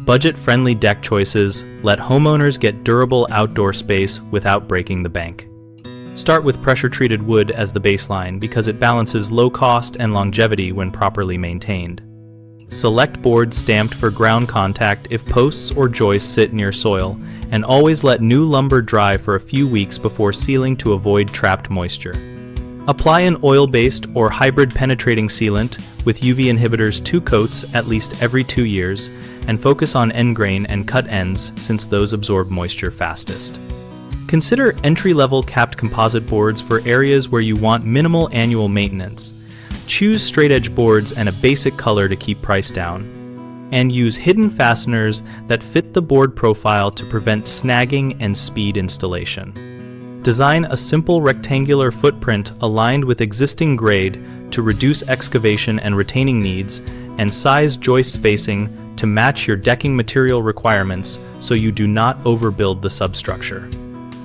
Budget-friendly deck choices let homeowners get durable outdoor space without breaking the bank. Start with pressure-treated wood as the baseline because it balances low cost and longevity when properly maintained. Select boards stamped for ground contact if posts or joists sit near soil, and always let new lumber dry for a few weeks before sealing to avoid trapped moisture. Apply an oil-based or hybrid penetrating sealant with UV inhibitors 2 coats at least every 2 years, and focus on end grain and cut ends since those absorb moisture fastest. Consider entry-level capped composite boards for areas where you want minimal annual maintenance. Choose straight-edge boards and a basic color to keep price down. And use hidden fasteners that fit the board profile to prevent snagging and speed installation. Design a simple rectangular footprint aligned with existing grade to reduce excavation and retaining needs, and size joist spacing to match your decking material requirements so you do not overbuild the substructure.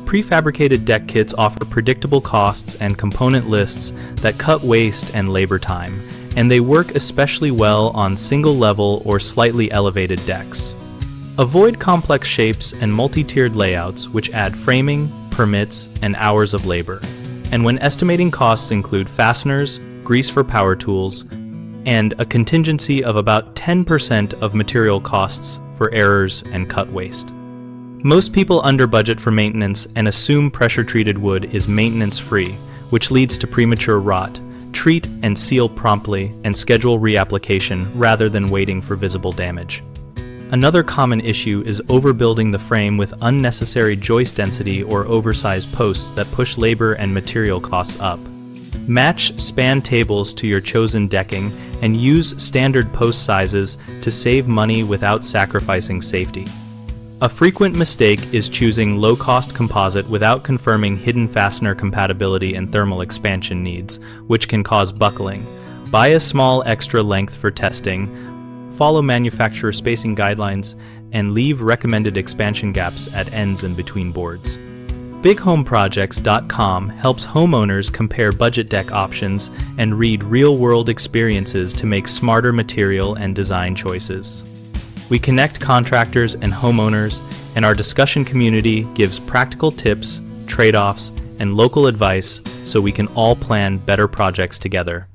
Prefabricated deck kits offer predictable costs and component lists that cut waste and labor time, and they work especially well on single-level or slightly elevated decks. Avoid complex shapes and multi-tiered layouts which add framing, permits, and hours of labor. And when estimating costs include fasteners, grease for power tools, and a contingency of about 10% of material costs for errors and cut waste. Most people under budget for maintenance and assume pressure-treated wood is maintenance-free, which leads to premature rot. Treat and seal promptly and schedule reapplication rather than waiting for visible damage. Another common issue is overbuilding the frame with unnecessary joist density or oversized posts that push labor and material costs up. Match span tables to your chosen decking and use standard post sizes to save money without sacrificing safety. A frequent mistake is choosing low-cost composite without confirming hidden fastener compatibility and thermal expansion needs, which can cause buckling. Buy a small extra length for testing, follow manufacturer spacing guidelines, and leave recommended expansion gaps at ends and between boards. BigHomeProjects.com helps homeowners compare budget deck options and read real-world experiences to make smarter material and design choices. We connect contractors and homeowners, and our discussion community gives practical tips, trade-offs, and local advice so we can all plan better projects together.